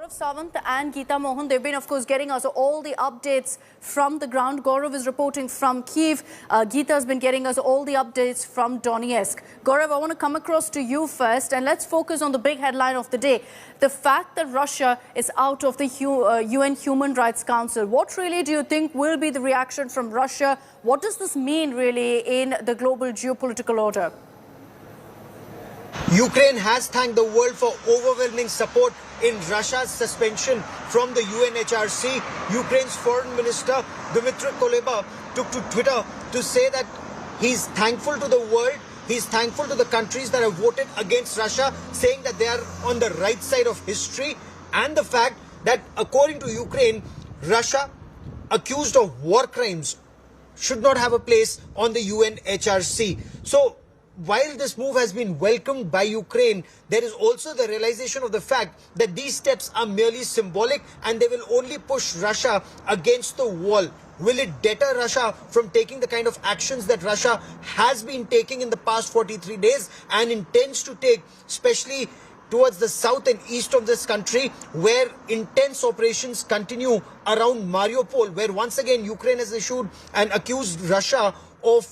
Gaurav Sawant and Geeta Mohan, they've been, of course, getting us all the updates from the ground. Gaurav is reporting from Kyiv. Geeta has been getting us all the updates from Donetsk. Gaurav, I want to come across to you first, and let's focus on the big headline of the day. The fact that Russia is out of the UN Human Rights Council. What really do you think will be the reaction from Russia? What does this mean, really, in the global geopolitical order? Ukraine has thanked the world for overwhelming support in Russia's suspension from the UNHRC. Ukraine's foreign minister Dmytro Kuleba took to Twitter to say that he's thankful to the world, he's thankful to the countries that have voted against Russia, saying that they are on the right side of history, and the fact that according to Ukraine, Russia, accused of war crimes, should not have a place on the UNHRC. So while this move has been welcomed by Ukraine, there is also the realization of the fact that these steps are merely symbolic and they will only push Russia against the wall. Will it deter Russia from taking the kind of actions that Russia has been taking in the past 43 days and intends to take, especially towards the south and east of this country, where intense operations continue around Mariupol, where once again Ukraine has issued and accused Russia of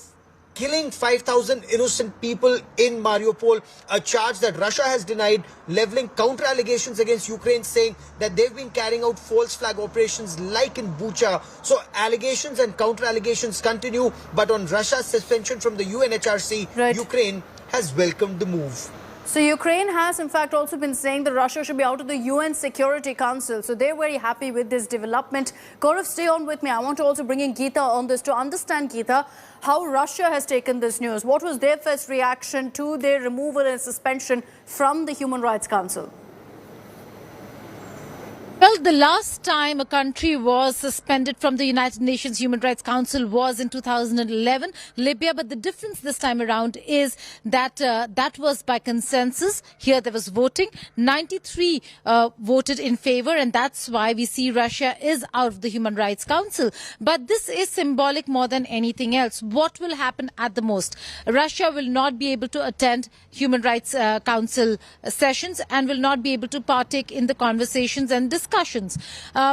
killing 5,000 innocent people in Mariupol, a charge that Russia has denied, leveling counter-allegations against Ukraine, saying that they've been carrying out false flag operations like in Bucha. So allegations and counter-allegations continue, but on Russia's suspension from the UNHRC, Ukraine has welcomed the move. So Ukraine has, in fact, also been saying that Russia should be out of the UN Security Council. So they're very happy with this development. Gaurav, stay on with me. I want to also bring in Geeta on this to understand, Geeta, how Russia has taken this news. What was their first reaction to their removal and suspension from the Human Rights Council? Well, the last time a country was suspended from the United Nations Human Rights Council was in 2011, Libya. But the difference this time around is that that was by consensus. Here there was voting. 93 voted in favor, and that's why we see Russia is out of the Human Rights Council. But this is symbolic more than anything else. What will happen at the most? Russia will not be able to attend Human Rights Council sessions and will not be able to partake in the conversations and discussions.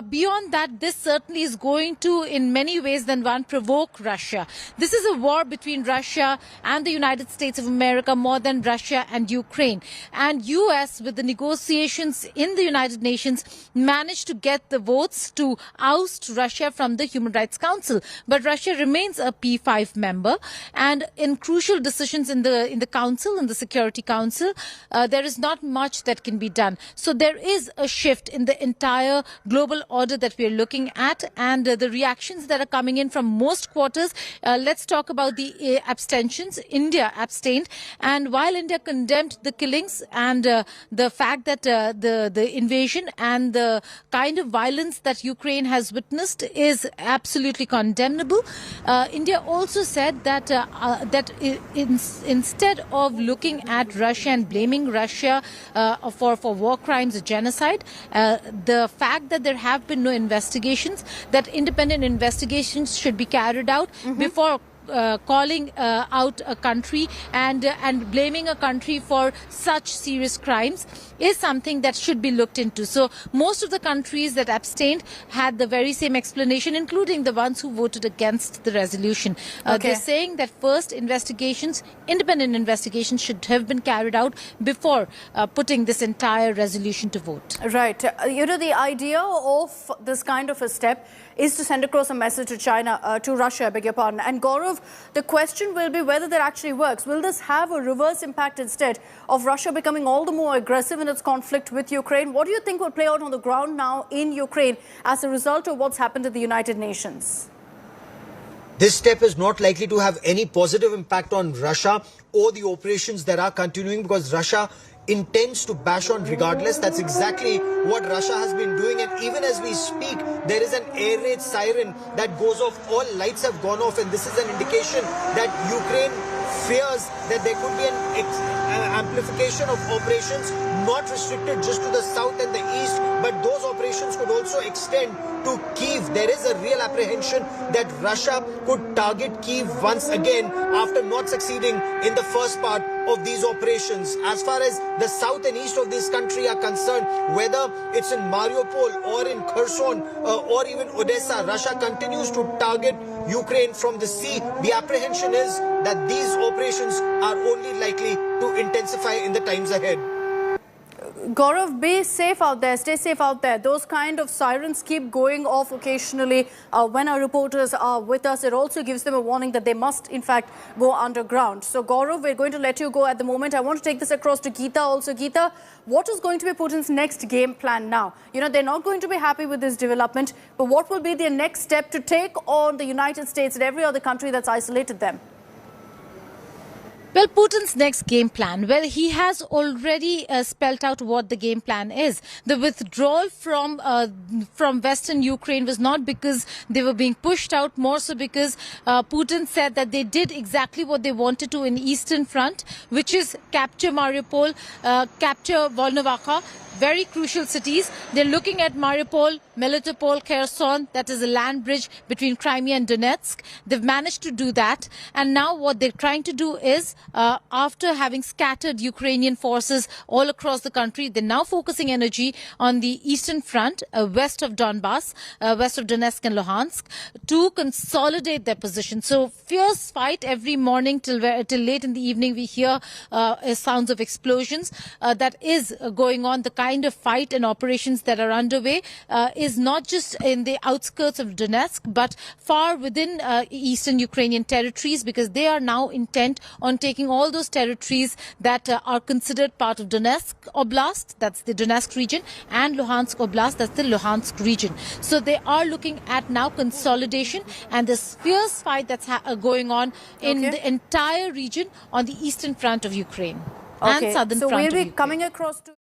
Beyond that, this certainly is going to, in many ways than one, provoke Russia. This is a war between Russia and the United States of America more than Russia and Ukraine. And US, with the negotiations in the United Nations, managed to get the votes to oust Russia from the Human Rights Council. But Russia remains a P5 member, and in crucial decisions in the Council, in the Security Council, there is not much that can be done. So there is a shift in the entire global order that we are looking at, and the reactions that are coming in from most quarters. Let's talk about the abstentions. India abstained, and while India condemned the killings and the fact that the invasion and the kind of violence that Ukraine has witnessed is absolutely condemnable, India also said that instead of looking at Russia and blaming Russia for war crimes or genocide, the fact that there have been no investigations, that independent investigations should be carried out before calling out a country and blaming a country for such serious crimes is something that should be looked into. So most of the countries that abstained had the very same explanation, including the ones who voted against the resolution. They're saying that first investigations, independent investigations, should have been carried out before putting this entire resolution to vote. Right. You know, the idea of this kind of a step is to send across a message to China, to Russia, I beg your pardon. And Gaurav, the question will be whether that actually works. Will this have a reverse impact instead of Russia becoming all the more aggressive in its conflict with Ukraine? What do you think will play out on the ground now in Ukraine as a result of what's happened at the United Nations? This step is not likely to have any positive impact on Russia or the operations that are continuing, because Russia intends to bash on regardless. That's exactly what Russia has been doing, and even as we speak, there is an air raid siren that goes off. All lights have gone off, and this is an indication that Ukraine fears that there could be an amplification of operations, not restricted just to the south and the east, but those operations could also extend to Kyiv. There is a real apprehension that Russia could target Kyiv once again after not succeeding in the first part of these operations. As far as the south and east of this country are concerned, whether it's in Mariupol or in Kherson or even Odessa, Russia continues to target Ukraine from the sea. The apprehension is that these operations are only likely to intensify in the times ahead. Gaurav, be safe out there, stay safe out there. Those kind of sirens keep going off occasionally when our reporters are with us. It also gives them a warning that they must, in fact, go underground. So, Gaurav, we're going to let you go at the moment. I want to take this across to Geeta also. Geeta, what is going to be Putin's next game plan now? You know, they're not going to be happy with this development, but what will be their next step to take on the United States and every other country that's isolated them? Well, Putin's next game plan, well, he has already spelt out what the game plan is. The withdrawal from Western Ukraine was not because they were being pushed out, more so because Putin said that they did exactly what they wanted to in Eastern Front, which is capture Mariupol, capture Volnovakha, very crucial cities. They're looking at Mariupol, Melitopol, Kherson, that is a land bridge between Crimea and Donetsk. They've managed to do that. And now what they're trying to do is, after having scattered Ukrainian forces all across the country, they're now focusing energy on the Eastern Front, west of Donbass, west of Donetsk and Luhansk, to consolidate their position. So fierce fight every morning till late in the evening. We hear sounds of explosions that is going on. The kind of fight and operations that are underway is not just in the outskirts of Donetsk, but far within eastern Ukrainian territories, because they are now intent on taking all those territories that are considered part of Donetsk Oblast, that's the Donetsk region, and Luhansk Oblast, that's the Luhansk region. So they are looking at now consolidation and this fierce fight that's going on in the entire region on the eastern front of Ukraine and southern front of Ukraine. So we'll be coming across to